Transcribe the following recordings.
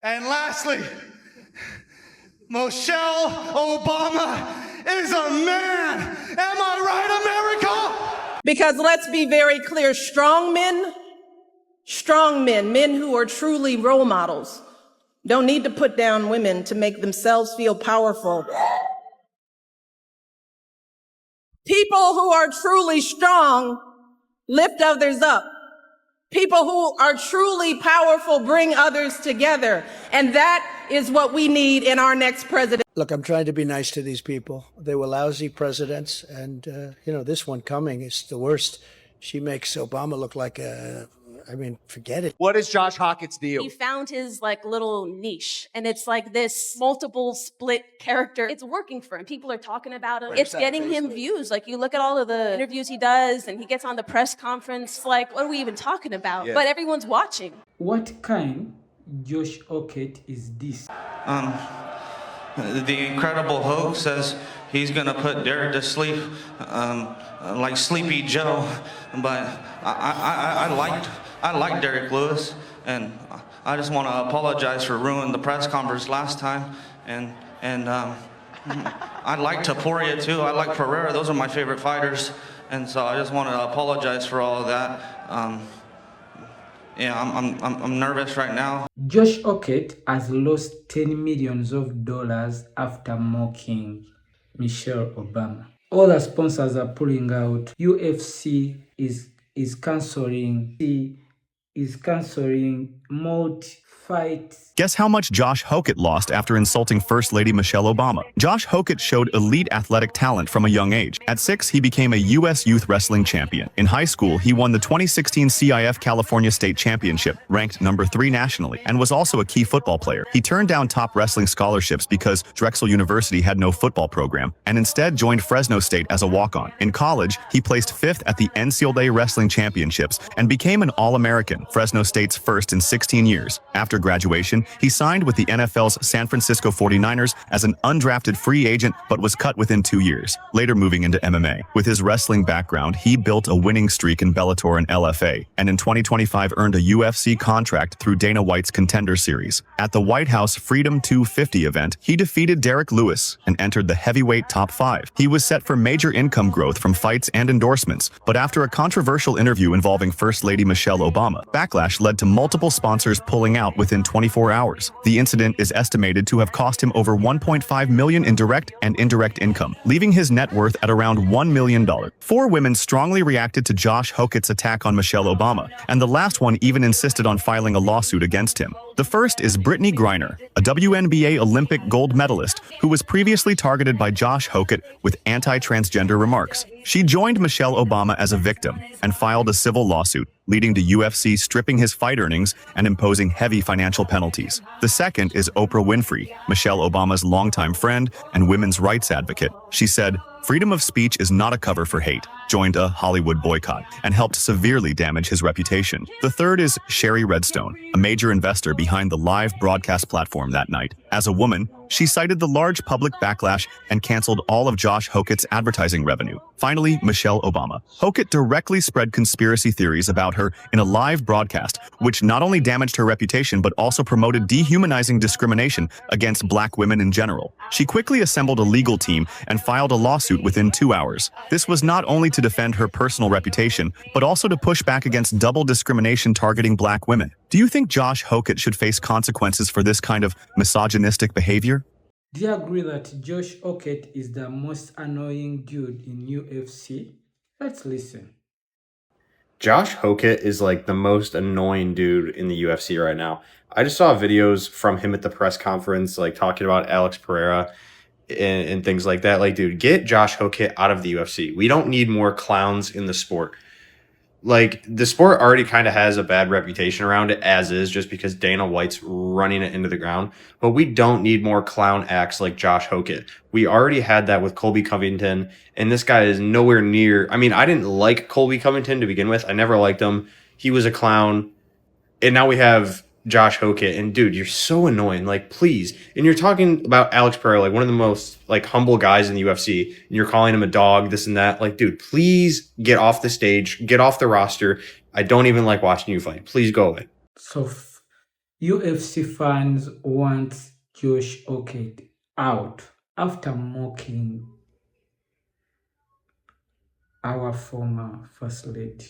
And lastly, Michelle Obama is a man. Am I right, America? Because let's be very clear, strong men, men who are truly role models, don't need to put down women to make themselves feel powerful. People who are truly strong lift others up. People who are truly powerful bring others together. And that is what we need in our next president. Look, I'm trying to be nice to these people. They were lousy presidents. And, this one coming is the worst. She makes Obama look like forget it. What is Josh Hokit's deal? He found his little niche, and it's like this multiple split character. It's working for him. People are talking about him. It's getting him views. Like, you look at all of the interviews he does, and he gets on the press conference. Like, what are we even talking about? Yeah. But everyone's watching. What kind Josh Hokit is this? The Incredible Hulk says he's gonna put Derek to sleep, like Sleepy Joe. But I like Derek Lewis, and I just want to apologize for ruining the press conference last time. And I like Taporia too. I like Pereira. Those are my favorite fighters, and so I just want to apologize for all of that. Yeah, I'm nervous right now. Josh Hokit has lost $10 million after mocking Michelle Obama. All the sponsors are pulling out. UFC is canceling multi-fight. Guess how much Josh Hokit lost after insulting First Lady Michelle Obama? Josh Hokit showed elite athletic talent from a young age. At 6, he became a U.S. youth wrestling champion. In high school, he won the 2016 CIF California State Championship, ranked number 3 nationally, and was also a key football player. He turned down top wrestling scholarships because Drexel University had no football program, and instead joined Fresno State as a walk-on. In college, he placed 5th at the NCAA Wrestling Championships and became an All-American, Fresno State's first in 16 years. After graduation, he signed with the NFL's San Francisco 49ers as an undrafted free agent, but was cut within 2 years, later moving into MMA. With his wrestling background, he built a winning streak in Bellator and LFA, and in 2025 earned a UFC contract through Dana White's Contender Series. At the White House Freedom 250 event, he defeated Derek Lewis and entered the heavyweight top 5. He was set for major income growth from fights and endorsements, but after a controversial interview involving First Lady Michelle Obama, backlash led to multiple sponsors pulling out within 24 hours. The incident is estimated to have cost him over $1.5 million in direct and indirect income, leaving his net worth at around $1 million. 4 women strongly reacted to Josh Hokit's attack on Michelle Obama, and the last one even insisted on filing a lawsuit against him. The first is Brittany Griner, a WNBA Olympic gold medalist who was previously targeted by Josh Hokit with anti-transgender remarks. She joined Michelle Obama as a victim and filed a civil lawsuit, leading to UFC stripping his fight earnings and imposing heavy financial penalties. The second is Oprah Winfrey, Michelle Obama's longtime friend and women's rights advocate. She said, "Freedom of speech is not a cover for hate," joined a Hollywood boycott, and helped severely damage his reputation. The third is Sherry Redstone, a major investor behind the live broadcast platform that night. As a woman, she cited the large public backlash and canceled all of Josh Hokit's advertising revenue. Finally, Michelle Obama. Hokit directly spread conspiracy theories about her in a live broadcast, which not only damaged her reputation but also promoted dehumanizing discrimination against Black women in general. She quickly assembled a legal team and filed a lawsuit within 2 hours. This was not only to defend her personal reputation, but also to push back against double discrimination targeting Black women. Do you think Josh Hokit should face consequences for this kind of misogynistic behavior? Do you agree that Josh Hokit is the most annoying dude in UFC? Let's listen. Josh Hokit is like the most annoying dude in the UFC right now. I just saw videos from him at the press conference, like talking about Alex Pereira and things like that. Like, dude, get Josh Hokit out of the UFC. We don't need more clowns in the sport. Like, the sport already kind of has a bad reputation around it as is, just because Dana White's running it into the ground. But we don't need more clown acts like Josh Hokit. We already had that with Colby Covington, and this guy is nowhere near. I mean, I didn't like Colby Covington to begin with. I never liked him. He was a clown. And now we have Josh Hokit, and dude, you're so annoying. Like, please. And you're talking about Alex Pereira, like one of the most like humble guys in the UFC, and you're calling him a dog, this and that. Like, dude, please get off the stage, get off the roster. I don't even like watching you fight. Please go away. So UFC fans want Josh Hokit out after mocking our former First Lady.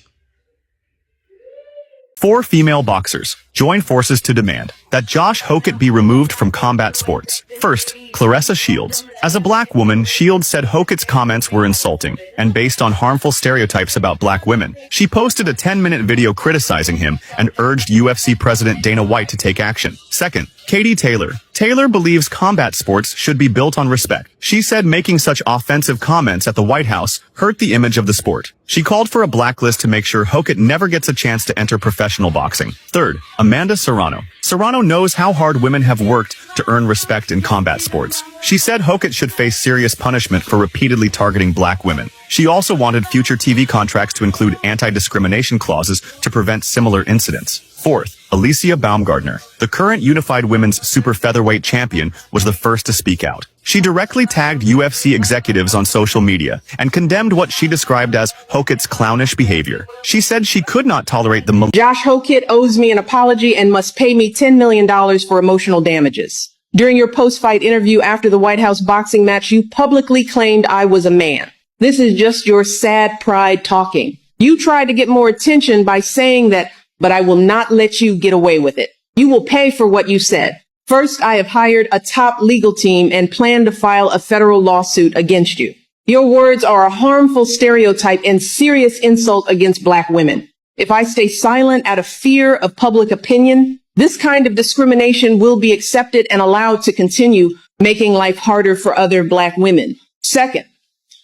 4 female boxers join forces to demand that Josh Hokit be removed from combat sports. First, Claressa Shields. As a black woman, Shields said Hokit's comments were insulting and based on harmful stereotypes about black women. She posted a 10-minute video criticizing him and urged UFC President Dana White to take action. Second, Katie Taylor. Taylor believes combat sports should be built on respect. She said making such offensive comments at the White House hurt the image of the sport. She called for a blacklist to make sure Hokit never gets a chance to enter professional boxing. Third, Amanda Serrano. Serrano knows how hard women have worked to earn respect in combat sports. She said Hokit should face serious punishment for repeatedly targeting black women. She also wanted future TV contracts to include anti-discrimination clauses to prevent similar incidents. Fourth, Alicia Baumgardner. The current unified women's super featherweight champion was the first to speak out. She directly tagged UFC executives on social media and condemned what she described as Hokit's clownish behavior. She said she could not tolerate the Josh Hokit owes me an apology and must pay me $10 million for emotional damages. During your post-fight interview after the White House boxing match, you publicly claimed I was a man. This is just your sad pride talking. You tried to get more attention by saying that, but I will not let you get away with it. You will pay for what you said. First, I have hired a top legal team and plan to file a federal lawsuit against you. Your words are a harmful stereotype and serious insult against black women. If I stay silent out of fear of public opinion, this kind of discrimination will be accepted and allowed to continue, making life harder for other black women. Second,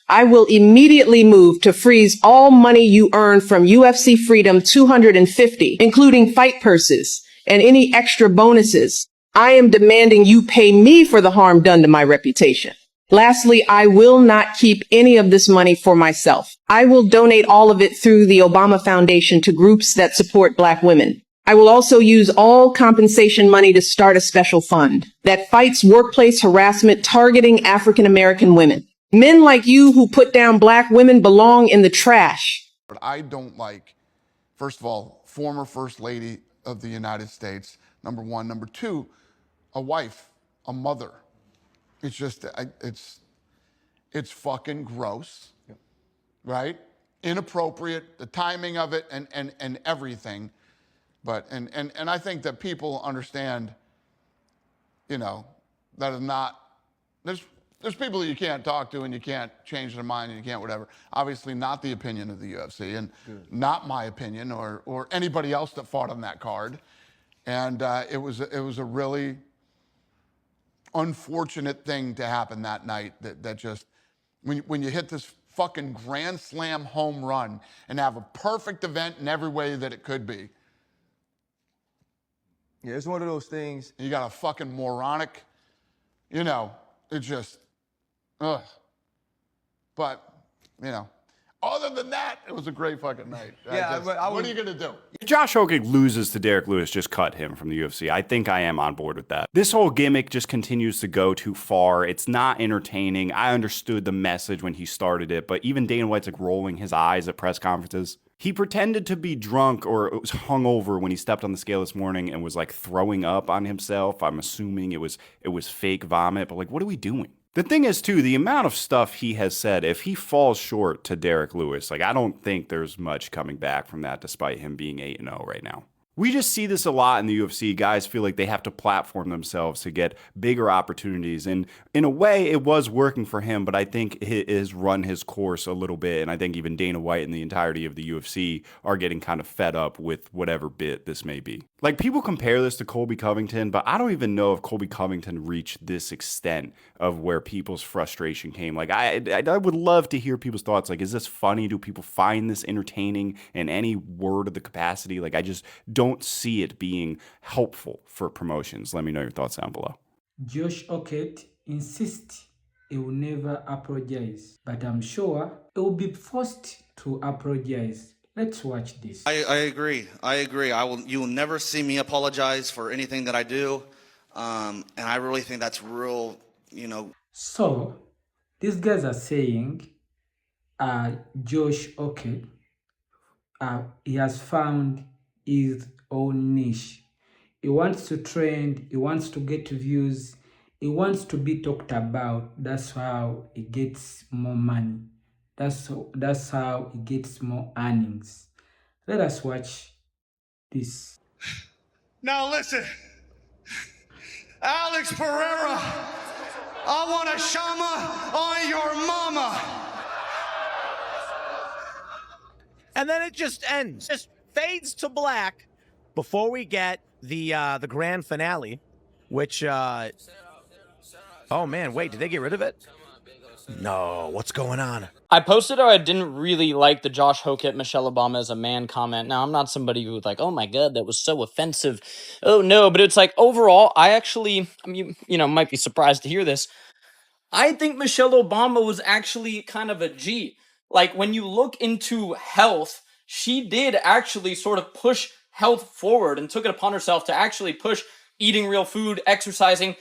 I will immediately move to freeze all money you earn from UFC Freedom 250, including fight purses and any extra bonuses. I am demanding you pay me for the harm done to my reputation. Lastly, I will not keep any of this money for myself. I will donate all of it through the Obama Foundation to groups that support black women. I will also use all compensation money to start a special fund that fights workplace harassment targeting African American women. Men like you who put down black women belong in the trash. But I don't like, first of all, former First Lady of the United States, number one. Number two, a wife, a mother. It's just, it's fucking gross, right? Inappropriate, the timing of it and everything. But, and I think that people understand, you know, that is not, there's people that you can't talk to and you can't change their mind and you can't whatever. Obviously not the opinion of the UFC and not my opinion or anybody else that fought on that card. And it was a really unfortunate thing to happen that night that just, when you hit this fucking grand slam home run and have a perfect event in every way that it could be. Yeah, it's one of those things. You got a fucking moronic, you know, it's just, ugh. But, you know, other than that, it was a great fucking night. Yeah, what are you going to do? If Josh Hokit loses to Derek Lewis, just cut him from the UFC. I think I am on board with that. This whole gimmick just continues to go too far. It's not entertaining. I understood the message when he started it, but even Dana White's like rolling his eyes at press conferences. He pretended to be drunk or was hungover when he stepped on the scale this morning and was like throwing up on himself. I'm assuming it was fake vomit, but like, what are we doing? The thing is, too, the amount of stuff he has said, if he falls short to Derek Lewis, like, I don't think there's much coming back from that despite him being 8-0 right now. We just see this a lot in the UFC. Guys feel like they have to platform themselves to get bigger opportunities. And in a way, it was working for him, but I think it has run his course a little bit. And I think even Dana White and the entirety of the UFC are getting kind of fed up with whatever bit this may be. Like, people compare this to Colby Covington, but I don't even know if Colby Covington reached this extent of where people's frustration came. Like, I would love to hear people's thoughts. Like, is this funny? Do people find this entertaining in any word of the capacity? Like, I just don't see it being helpful for promotions. Let me know your thoughts down below. Josh Hokit insists he will never apologize, but I'm sure he will be forced to apologize. Let's watch this. I agree. You will never see me apologize for anything that I do. And I really think that's real, you know. So, these guys are saying Josh Hokit, he has found his own niche He wants to trend, he wants to get views, he wants to be talked about. That's how he gets more money. That's how he gets more earnings. Let us watch this. Now listen, Alex Pereira, I want a shama on your mama. And then it just ends, just fades to black before we get the grand finale, which oh man, wait, did they get rid of it? No, what's going on? I posted I didn't really like the Josh Hokit Michelle Obama as a man comment. Now, I'm not somebody who was like, oh my God, that was so offensive. Oh no, but it's like overall, I actually, I mean, you know, might be surprised to hear this. I think Michelle Obama was actually kind of a G. Like when you look into health, she did actually sort of push health forward and took it upon herself to actually push eating real food, exercising.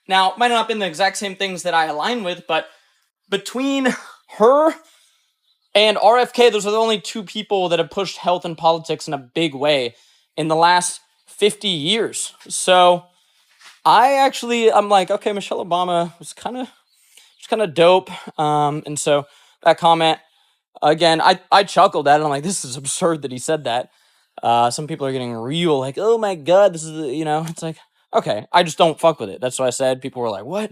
Now, it might not have been the exact same things that I align with, but between her and RFK, those are the only two people that have pushed health and politics in a big way in the last 50 years. So I'm like, okay, Michelle Obama was kind of dope. And so that comment, again, I chuckled at it. I'm like, this is absurd that he said that. Some people are getting real like, oh my God, this is, it's like, okay, I just don't fuck with it. That's what I said. People were like, what?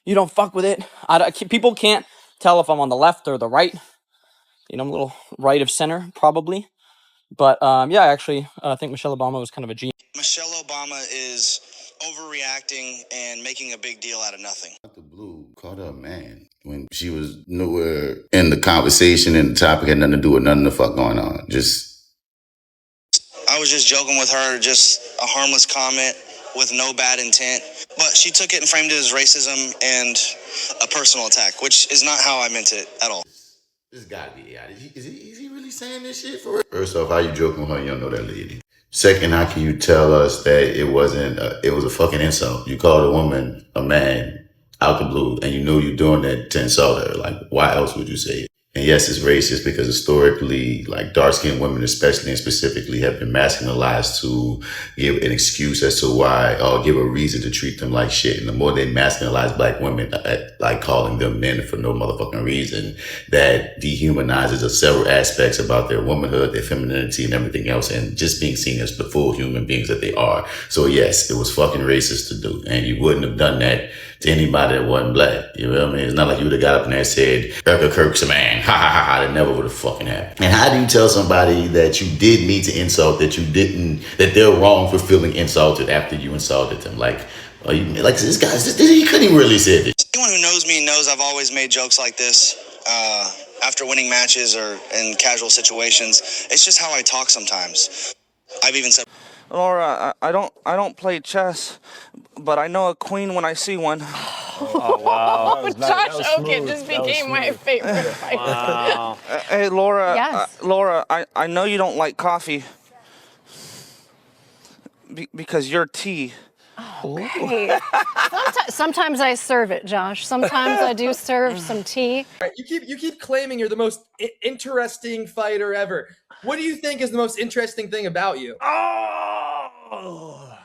You don't fuck with it? People can't tell if I'm on the left or the right. I'm a little right of center, probably. But yeah, actually, I think Michelle Obama was kind of a G. Michelle Obama is overreacting and making a big deal out of nothing. Out the blue, called her a man when she was nowhere in the conversation and the topic had nothing to do with nothing the fuck going on. I was just joking with her, just a harmless comment with no bad intent. But she took it and framed it as racism and a personal attack, which is not how I meant it at all. This gotta be out. Is he really saying this shit for real? First off, how you joking with her? You don't know that lady. Second, how can you tell us that it was a fucking insult? You called a woman a man out the blue and you know you're doing that to insult her. Like, why else would you say it? And yes, it's racist because historically, like dark-skinned women especially and specifically have been masculinized to give an excuse as to why, or give a reason to treat them like shit. And the more they masculinize black women, like calling them men for no motherfucking reason, that dehumanizes several aspects about their womanhood, their femininity and everything else, and just being seen as the full human beings that they are. So yes, it was fucking racist to do. And you wouldn't have done that to anybody that wasn't black. You know what I mean? It's not like you would have got up in there and said, Erica Kirk's a man. Ha ha ha ha. That never would have fucking happened. And how do you tell somebody that you did mean to insult, that you didn't, that they're wrong for feeling insulted after you insulted them? Like, are you, like this guy, he couldn't even really say this. Anyone who knows me knows I've always made jokes like this after winning matches or in casual situations. It's just how I talk sometimes. I've even said, Laura, I don't play chess, but I know a queen when I see one. Oh, wow. Josh Hokit just became my favorite fighter. Wow. Hey, Laura. Yes. Laura, I know you don't like coffee because you're tea. Okay. Sometimes I serve it, Josh. Sometimes I do serve some tea. You keep claiming you're the most interesting fighter ever. What do you think is the most interesting thing about you? Oh!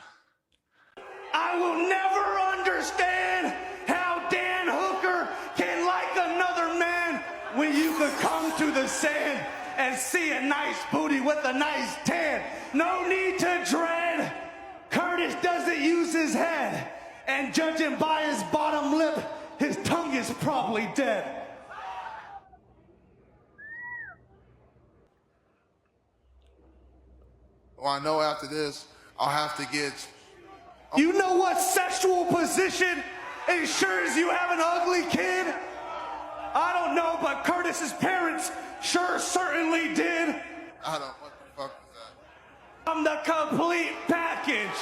I will never understand how Dan Hooker can like another man when you could come to the sand and see a nice booty with a nice tan. No need to dread. Curtis doesn't use his head, and judging by his bottom lip, his tongue is probably dead. Well, I know after this, I'll have to get... You know what sexual position ensures you have an ugly kid? I don't know, but Curtis's parents sure certainly did. I don't... What the fuck is that? I'm the complete package.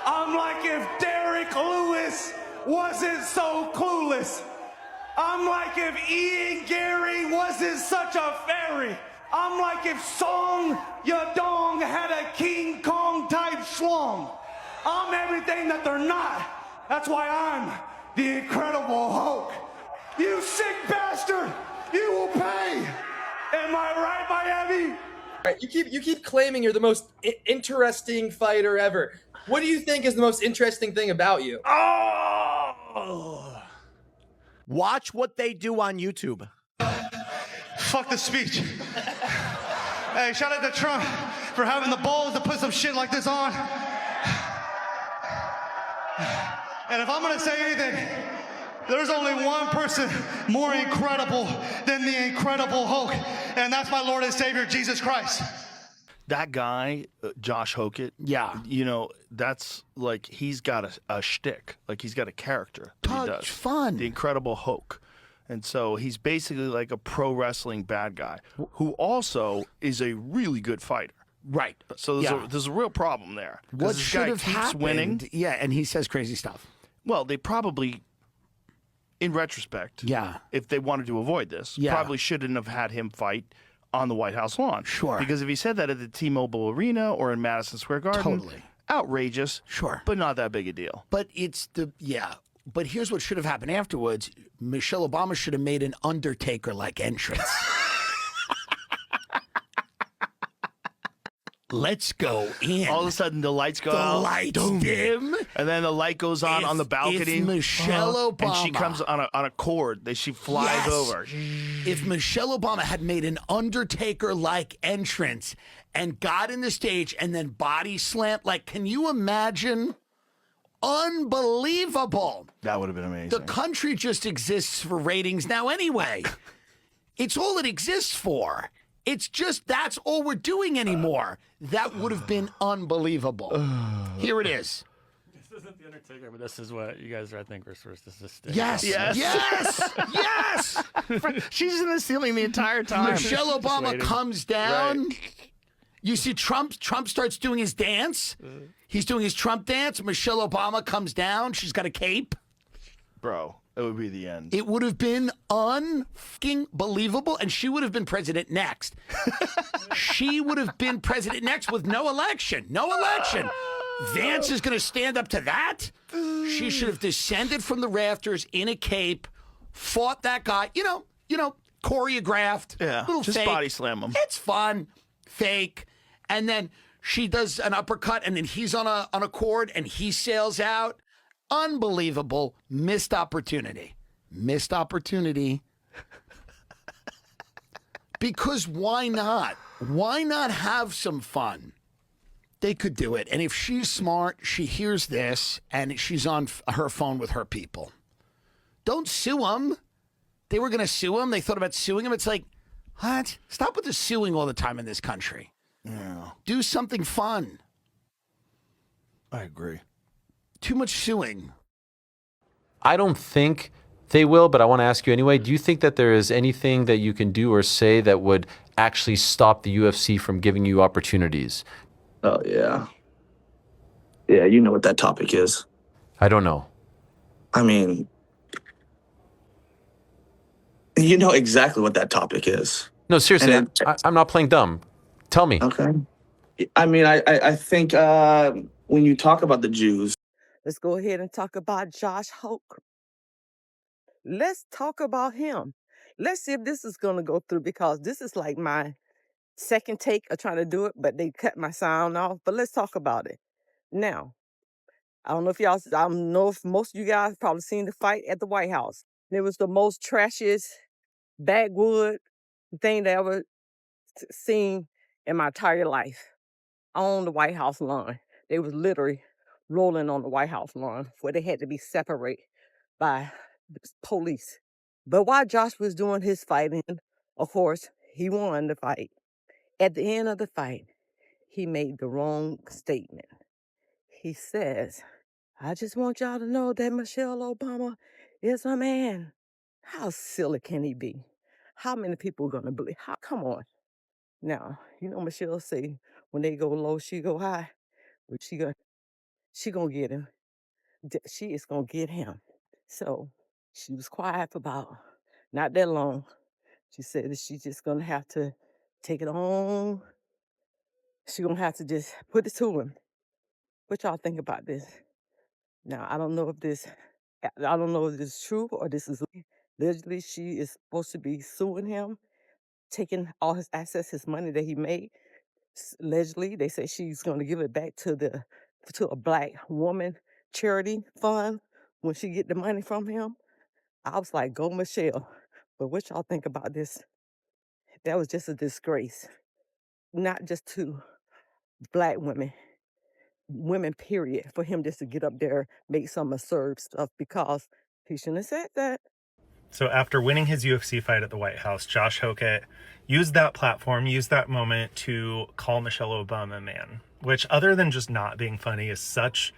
I'm like if Derek Lewis wasn't so clueless. I'm like if Ian Gary wasn't such a fairy. I'm like if Song Yadong had a King Kong type schlong. I'm everything that they're not. That's why I'm the Incredible Hulk. You sick bastard, you will pay. Am I right, Miami? You keep claiming you're the most interesting fighter ever. What do you think is the most interesting thing about you? Oh! Watch what they do on YouTube. Fuck the speech. Hey, shout out to Trump for having the balls to put some shit like this on. And if I'm gonna say anything, there's only one person more incredible than the Incredible Hulk, and that's my Lord and Savior, Jesus Christ. That guy, Josh Hokit, Yeah. you know, that's like he's got a shtick, like he's got a character that he does. Fun. The Incredible Hulk. And so he's basically like a pro wrestling bad guy who also is a really good fighter. Right. So there's a real problem there. 'Cause What this should guy have keeps happened? winning. Yeah, and he says crazy stuff. Well, they probably, in retrospect, if they wanted to avoid this, probably shouldn't have had him fight on the White House lawn. Sure. Because if he said that at the T-Mobile Arena or in Madison Square Garden, Totally. outrageous. Sure. But not that big a deal. But But here's what should have happened afterwards. Michelle Obama should have made an Undertaker-like entrance. Let's go in. All of a sudden, the lights go The out. lights Boom. dim. And then the light goes on the balcony. If Michelle Obama... And she comes on a cord. She flies over. If Michelle Obama had made an Undertaker-like entrance and got in the stage and then body slammed, like, can you imagine? Unbelievable. That would have been amazing. The country just exists for ratings now anyway. It's all it exists for. It's just that's all we're doing anymore. That would have been unbelievable. Here it is. This isn't The Undertaker, but this is what you guys are, I think, were supposed to stay. Yes. She's in the ceiling the entire time. Michelle Just Obama waiting. comes down. Right. You see Trump starts doing his dance. He's doing his Trump dance. Michelle Obama comes down. She's got a cape. Bro, it would be the end. It would have been unfucking believable, and she would have been president next. She would have been president next with no election. No election. Vance is going to stand up to that. She should have descended from the rafters in a cape, fought that guy. You know, choreographed. Yeah, little just fake. body slam him. It's fun, fake, and then she does an uppercut, and then he's on a cord, and he sails out. Unbelievable. Missed opportunity. Missed opportunity. Because why not? Why not have some fun? They could do it. And if she's smart, she hears this, and she's on her phone with her people. Don't sue them. They were going to sue him. They thought about suing him. It's like, what? Stop with the suing all the time in this country. Yeah. Do something fun. I agree. Too much suing. I don't think they will, but I want to ask you anyway. Do you think that there is anything that you can do or say that would actually stop the UFC from giving you opportunities? Oh, yeah. Yeah, you know what that topic is. I don't know. I mean, you know exactly what that topic is. No, seriously, I'm not playing dumb. Tell me. Okay. I mean, I think when you talk about the Jews, let's go ahead and talk about Josh Hoke. Let's talk about him. Let's see if this is going to go through, because this is like my second take of trying to do it, but they cut my sound off. But let's talk about it. Now, I don't know if most of you guys probably seen the fight at the White House. It was the most trashiest backwood thing that I ever seen in my entire life on the White House lawn. They was literally rolling on the White House lawn where they had to be separated by police. But while Josh was doing his fighting, of course, he won the fight. At the end of the fight, he made the wrong statement. He says, I just want y'all to know that Michelle Obama is a man. How silly can he be? How many people are going to believe? Come on. Now, you know Michelle say, when they go low, she go high. But she gonna get him. She is gonna get him. So she was quiet for about not that long. She said that she's just gonna have to take it on. She's gonna have to just put it to him. What y'all think about this? Now, I don't know if this is true or this is allegedly she is supposed to be suing him, taking all his assets, his money that he made. Allegedly, they say she's going to give it back to the to a black woman charity fund when she get the money from him. I was like, go Michelle. But what y'all think about this? That was just a disgrace. Not just to black women period, for him just to get up there, make some absurd stuff because he shouldn't have said that. So after winning his UFC fight at the White House, Josh Hokit used that platform, used that moment to call Michelle Obama a man, which other than just not being funny is such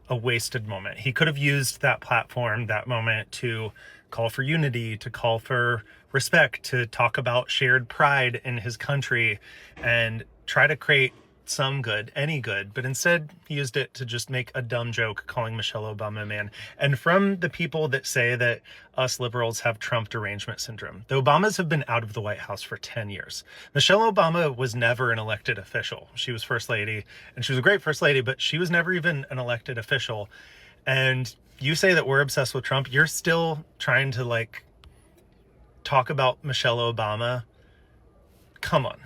a wasted moment. He could have used that platform, that moment, to call for unity, to call for respect, to talk about shared pride in his country and try to create some good, any good, but instead he used it to just make a dumb joke calling Michelle Obama a man. And from the people that say that us liberals have Trump derangement syndrome, the Obamas have been out of the White House for 10 years. Michelle Obama was never an elected official. She was first lady, and she was a great first lady, but she was never even an elected official. And you say that we're obsessed with Trump, you're still trying to like talk about Michelle Obama. Come on.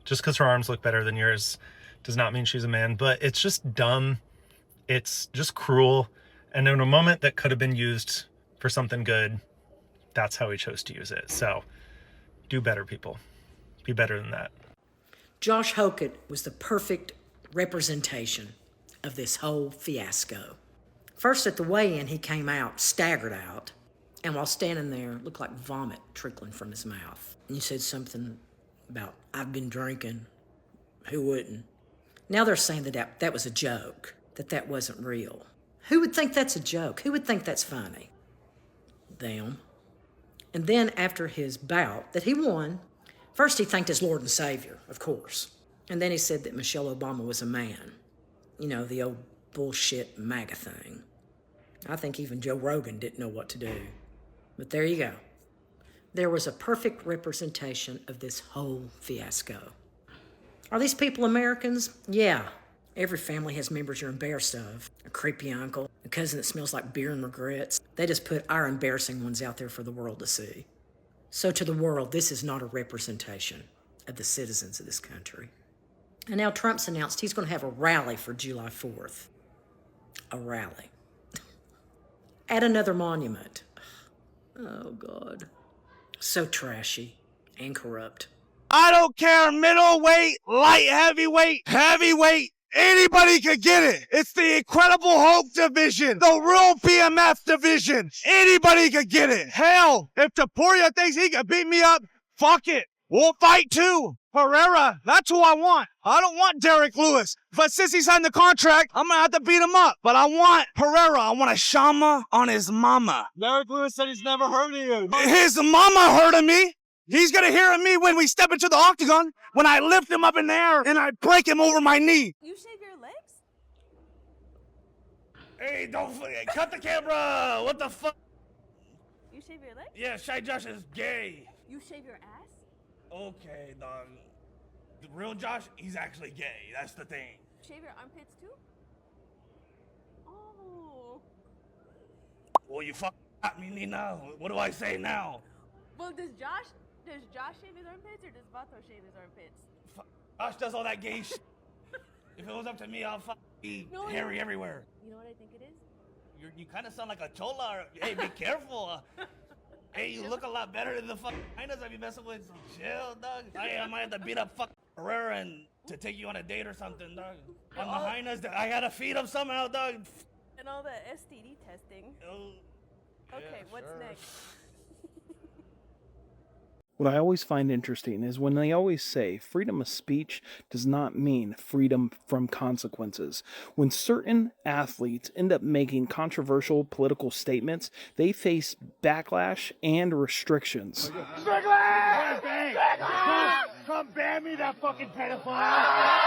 Just because her arms look better than yours does not mean she's a man, but it's just dumb. It's just cruel. And in a moment that could have been used for something good, that's how he chose to use it. So do better, people. Be better than that. Josh Hokit was the perfect representation of this whole fiasco. First at the weigh-in, he came out, staggered out, and while standing there, looked like vomit trickling from his mouth. And you said something about, I've been drinking. Who wouldn't? Now they're saying that was a joke, that wasn't real. Who would think that's a joke? Who would think that's funny? Them. And then after his bout that he won, first he thanked his Lord and Savior, of course. And then he said that Michelle Obama was a man. You know, the old bullshit MAGA thing. I think even Joe Rogan didn't know what to do. But there you go. There was a perfect representation of this whole fiasco. Are these people Americans? Yeah. Every family has members you're embarrassed of. A creepy uncle, a cousin that smells like beer and regrets. They just put our embarrassing ones out there for the world to see. So to the world, this is not a representation of the citizens of this country. And now Trump's announced he's going to have a rally for July 4th. A rally. At another monument. Oh, God. So trashy and corrupt. I don't care, middleweight, light heavyweight, anybody can get it. It's the Incredible Hulk division, the real BMF division. Anybody can get it. Hell, if Taporia thinks he can beat me up, fuck it. We'll fight too. Pereira, that's who I want. I don't want Derek Lewis. But since he signed the contract, I'm gonna have to beat him up. But I want Pereira. I want a shama on his mama. Derek Lewis said he's never heard of you. His mama heard of me. He's gonna hear of me when we step into the octagon, when I lift him up in the air and I break him over my knee. You shave your legs? Hey, don't cut the camera. What the fuck? You shave your legs? Yeah, Shy Josh is gay. You shave your ass? Okay, dog. The real Josh, he's actually gay. That's the thing. Shave your armpits too? Oh. Well, you fuck at me, Nina. What do I say now? Well, does Josh shave his armpits or does Vato shave his armpits? Josh does all that gay shit. If it was up to me, I'll be hairy everywhere. You know what I think it is? You kind of sound like a chola. Hey, be careful. Hey, you look a lot better than the fucking hyenas I be messing with. So chill, dog. I might have to beat up fucking Herrera and to take you on a date or something, dog. On the hyenas, I gotta feed him somehow, dog. And all the STD testing. Oh, okay, yeah, what's sure. next? What I always find interesting is when they always say freedom of speech does not mean freedom from consequences. When certain athletes end up making controversial political statements, they face backlash and restrictions. Strickland! Come ban me, that fucking pedophile!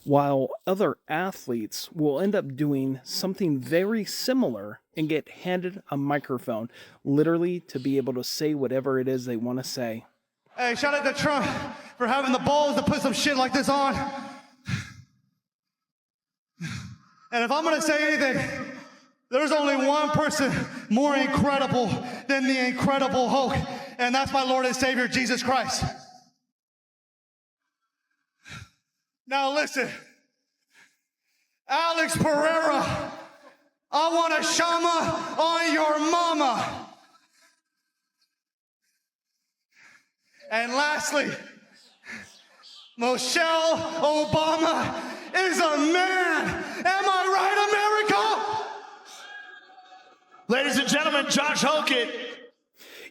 While other athletes will end up doing something very similar and get handed a microphone, literally to be able to say whatever it is they want to say. Hey, shout out to Trump for having the balls to put some shit like this on. And if I'm gonna say anything, There's only one person more incredible than the Incredible Hulk, and that's my Lord and Savior, Jesus Christ. Now listen, Alex Pereira, I want a shama on your mama. And lastly, Michelle Obama is a man. Am I right, America? Ladies and gentlemen, Josh Hokit.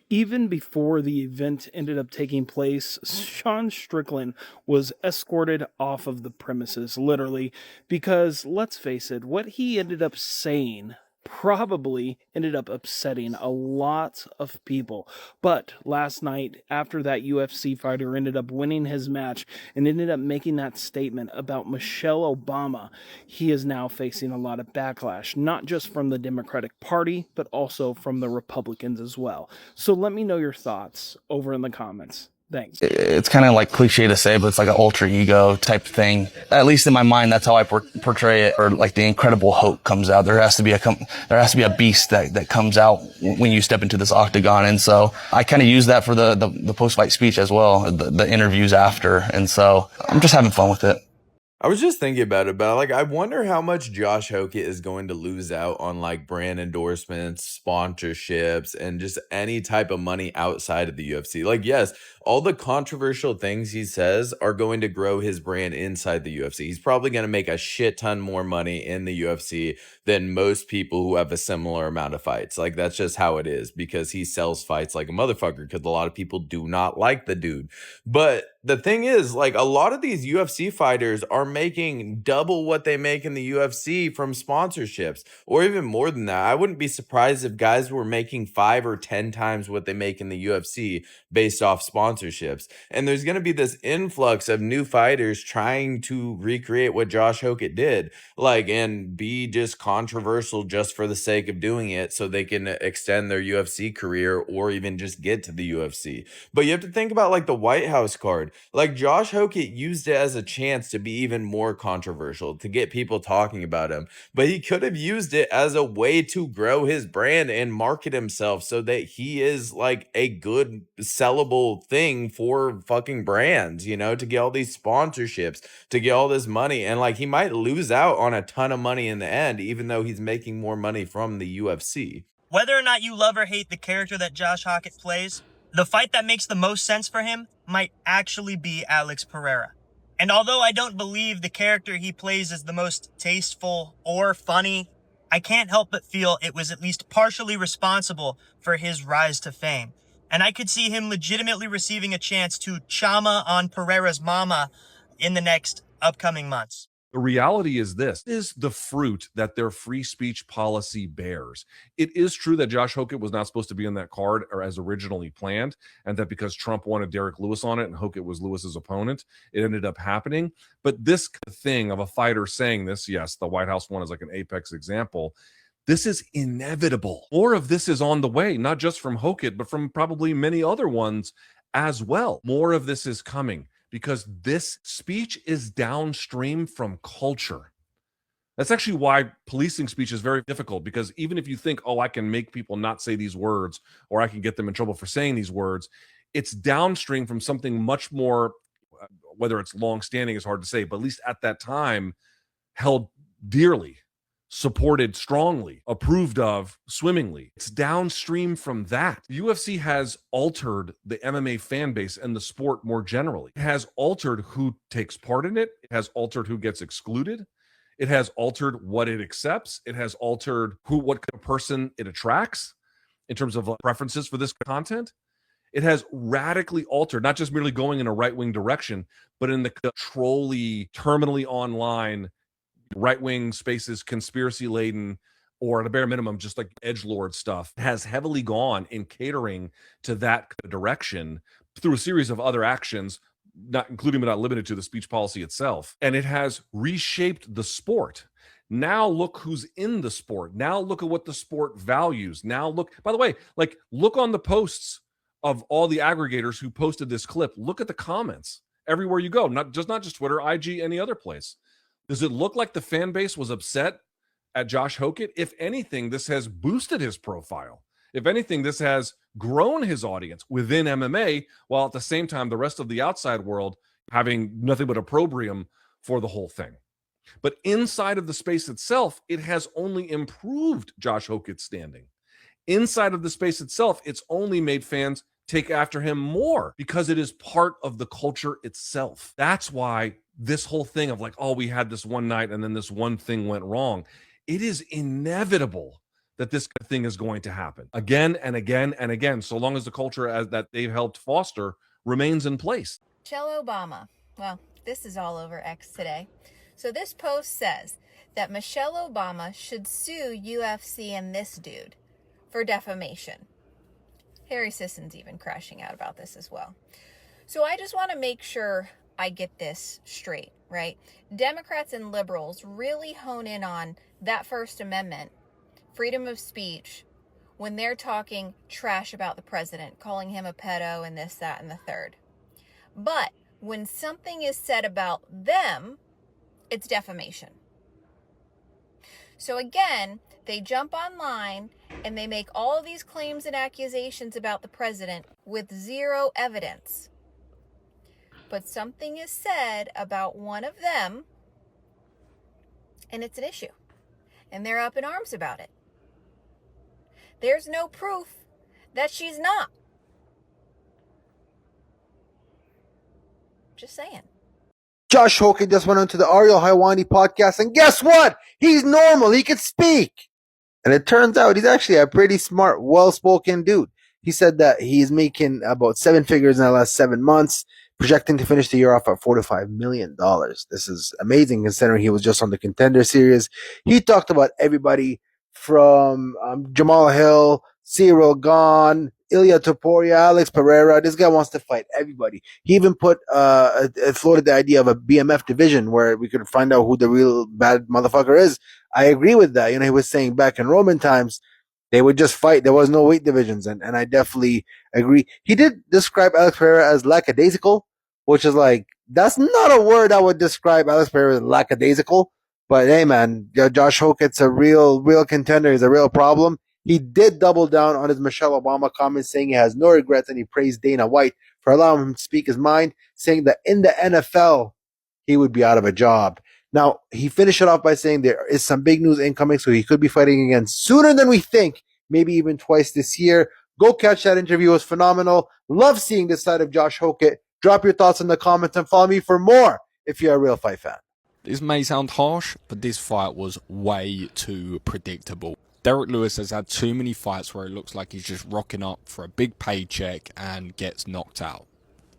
Even before the event ended up taking place, Sean Strickland was escorted off of the premises, literally, because, let's face it, what he ended up saying probably ended up upsetting a lot of people. But last night, after that UFC fighter ended up winning his match and ended up making that statement about Michelle Obama, he is now facing a lot of backlash, not just from the Democratic Party, but also from the Republicans as well. So let me know your thoughts over in the comments. Thanks. It's kind of like cliche to say, but it's like an ultra ego type thing. At least in my mind, that's how I portray it. Or like the Incredible Hulk comes out. There has to be a beast that comes out when you step into this octagon. And so I kind of use that for the post-fight speech as well, the interviews after. And so I'm just having fun with it. I was just thinking about it, but like, I wonder how much Josh Hokit is going to lose out on like brand endorsements, sponsorships, and just any type of money outside of the UFC. Like, yes, all the controversial things he says are going to grow his brand inside the UFC. He's probably going to make a shit ton more money in the UFC than most people who have a similar amount of fights. Like, that's just how it is because he sells fights like a motherfucker because a lot of people do not like the dude. But the thing is, like, a lot of these UFC fighters are making double what they make in the UFC from sponsorships, or even more than that. I wouldn't be surprised if guys were making 5 or 10 times what they make in the UFC based off sponsorships. And there's going to be this influx of new fighters trying to recreate what Josh Hokit did, like, and be just controversial just for the sake of doing it so they can extend their UFC career or even just get to the UFC. But you have to think about like the White House card. Like, Josh Hokit used it as a chance to be even more controversial, to get people talking about him. But he could have used it as a way to grow his brand and market himself so that he is like a good sellable thing for fucking brands, you know, to get all these sponsorships, to get all this money. And like, he might lose out on a ton of money in the end, even though he's making more money from the UFC. Whether or not you love or hate the character that Josh Hokit plays, the fight that makes the most sense for him might actually be Alex Pereira. And although I don't believe the character he plays is the most tasteful or funny, I can't help but feel it was at least partially responsible for his rise to fame. And I could see him legitimately receiving a chance to chama on Pereira's mama in the next upcoming months. The reality is this is the fruit that their free speech policy bears. It is true that Josh Hokit was not supposed to be on that card or as originally planned, and that because Trump wanted Derek Lewis on it and Hokit was Lewis's opponent, it ended up happening. But this thing of a fighter saying this, yes, the White House one is like an apex example. This is inevitable. More of this is on the way, not just from Hokit, but from probably many other ones as well. More of this is coming, because this speech is downstream from culture. That's actually why policing speech is very difficult, because even if you think, oh, I can make people not say these words, or I can get them in trouble for saying these words, it's downstream from something much more, whether it's long-standing is hard to say, but at least at that time, held dearly, supported strongly, approved of swimmingly. It's downstream from that. The UFC has altered the MMA fan base and the sport more generally. It has altered who takes part in it. It has altered who gets excluded. It has altered what it accepts. It has altered what kind of person it attracts in terms of preferences for this content. It has radically altered, not just merely going in a right-wing direction, but in the trolly, terminally online, right-wing spaces, conspiracy-laden, or at a bare minimum, just like edgelord stuff, has heavily gone in catering to that direction through a series of other actions, not including but not limited to the speech policy itself. And it has reshaped the sport. Now look who's in the sport. Now look at what the sport values. Now look, by the way, like, look on the posts of all the aggregators who posted this clip. Look at the comments everywhere you go, not just Twitter, IG, any other place. Does it look like the fan base was upset at Josh Hokit. If anything, this has boosted his profile. If anything, this has grown his audience within MMA, while at the same time, the rest of the outside world having nothing but opprobrium for the whole thing. But inside of the space itself, it has only improved Josh Hokit's standing. Inside of the space itself, it's only made fans take after him more because it is part of the culture itself. That's why this whole thing of like, oh, we had this one night and then this one thing went wrong. It is inevitable that this thing is going to happen again and again and again, so long as the culture as that they've helped foster remains in place. Michelle Obama. Well, this is all over X today. So this post says that Michelle Obama should sue UFC and this dude for defamation. Harry Sisson's even crashing out about this as well. So I just want to make sure I get this straight, right? Democrats and liberals really hone in on that First Amendment, freedom of speech, when they're talking trash about the president, calling him a pedo and this, that, and the third. But when something is said about them, it's defamation. So again, they jump online and they make all of these claims and accusations about the president with zero evidence. But something is said about one of them, and it's an issue. And they're up in arms about it. There's no proof that she's not. Just saying. Josh Hokit just went on to the Ariel Helwani podcast, and guess what? He's normal. He can speak. And it turns out he's actually a pretty smart, well-spoken dude. He said that he's making about 7 figures in the last 7 months, projecting to finish the year off at $4 to $5 million. This is amazing considering he was just on the Contender Series. He talked about everybody from Jamal Hill, Cyril Gahn, Ilya Topuria, Alex Pereira. This guy wants to fight everybody. He even floated the idea of a BMF division where we could find out who the real bad motherfucker is. I agree with that. You know, he was saying back in Roman times, they would just fight. There was no weight divisions, and I definitely agree. He did describe Alex Pereira as lackadaisical, which is like, that's not a word I would describe Alex Pereira as lackadaisical. But hey, man, Josh Hokit's a real contender. He's a real problem. He did double down on his Michelle Obama comments, saying he has no regrets, and he praised Dana White for allowing him to speak his mind, saying that in the NFL, he would be out of a job. Now, he finished it off by saying there is some big news incoming, so he could be fighting again sooner than we think, maybe even twice this year. Go catch that interview. It was phenomenal. Love seeing this side of Josh Hokit. Drop your thoughts in the comments and follow me for more if you're a real fight fan. This may sound harsh, but this fight was way too predictable. Derek Lewis has had too many fights where it looks like he's just rocking up for a big paycheck and gets knocked out,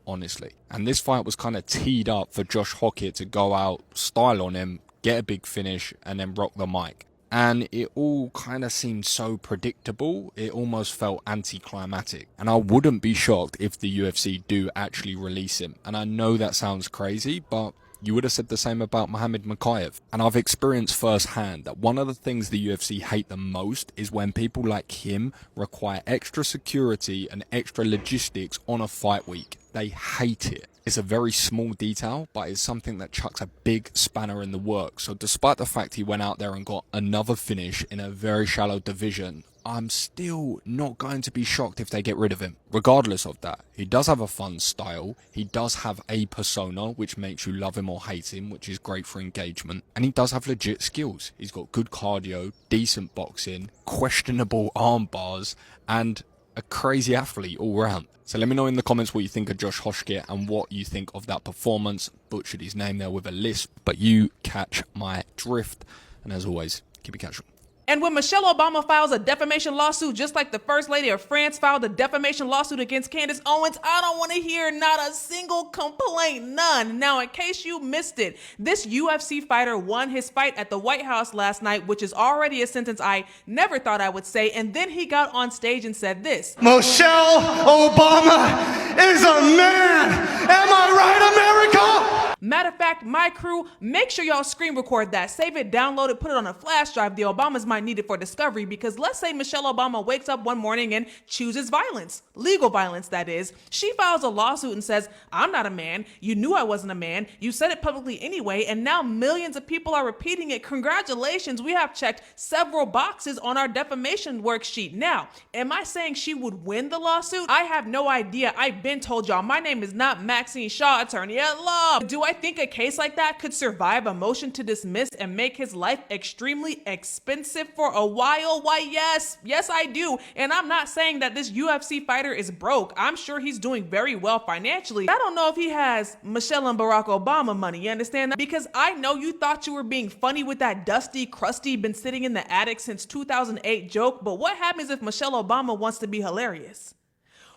honestly. And this fight was kind of teed up for Josh Hokit to go out, style on him, get a big finish, and then rock the mic. And it all kind of seemed so predictable, it almost felt anticlimactic. And I wouldn't be shocked if the UFC do actually release him. And I know that sounds crazy, but you would have said the same about Muhammad Mokaev. And I've experienced firsthand that one of the things the UFC hate the most is when people like him require extra security and extra logistics on a fight week. They hate it. It's a very small detail, but it's something that chucks a big spanner in the works. So despite the fact he went out there and got another finish in a very shallow division, I'm still not going to be shocked if they get rid of him. Regardless of that, he does have a fun style, he does have a persona which makes you love him or hate him, which is great for engagement, and he does have legit skills. He's got good cardio, decent boxing, questionable arm bars, and a crazy athlete all round. So let me know in the comments what you think of Josh Hokit and what you think of that performance. Butchered his name there with a lisp, but you catch my drift. And as always, keep it casual. And when Michelle Obama files a defamation lawsuit, just like the First Lady of France filed a defamation lawsuit against Candace Owens, I don't want to hear not a single complaint, none. Now, in case you missed it, this UFC fighter won his fight at the White House last night, which is already a sentence I never thought I would say. And then he got on stage and said this. Michelle Obama is a man. Am I right, America? Matter of fact, my crew, make sure y'all screen record that, save it, download it, put it on a flash drive. The Obamas might need it for discovery, because let's say Michelle Obama wakes up one morning and chooses violence, legal violence that is. She files a lawsuit and says, I'm not a man, you knew I wasn't a man, you said it publicly anyway, and now millions of people are repeating it. Congratulations, we have checked several boxes on our defamation worksheet. Now, am I saying she would win the lawsuit? I have no idea. I've been told y'all, my name is not Maxine Shaw, attorney at law. Do I think a case like that could survive a motion to dismiss and make his life extremely expensive for a while? Why, yes. Yes, I do. And I'm not saying that this UFC fighter is broke. I'm sure he's doing very well financially. I don't know if he has Michelle and Barack Obama money, you understand that? Because I know you thought you were being funny with that dusty, crusty, been sitting in the attic since 2008 joke, but what happens if Michelle Obama wants to be hilarious?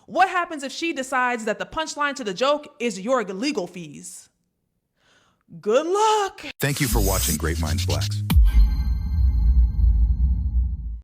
What happens if she decides that the punchline to the joke is your legal fees? Good luck. Thank you for watching Great Minds Blacks.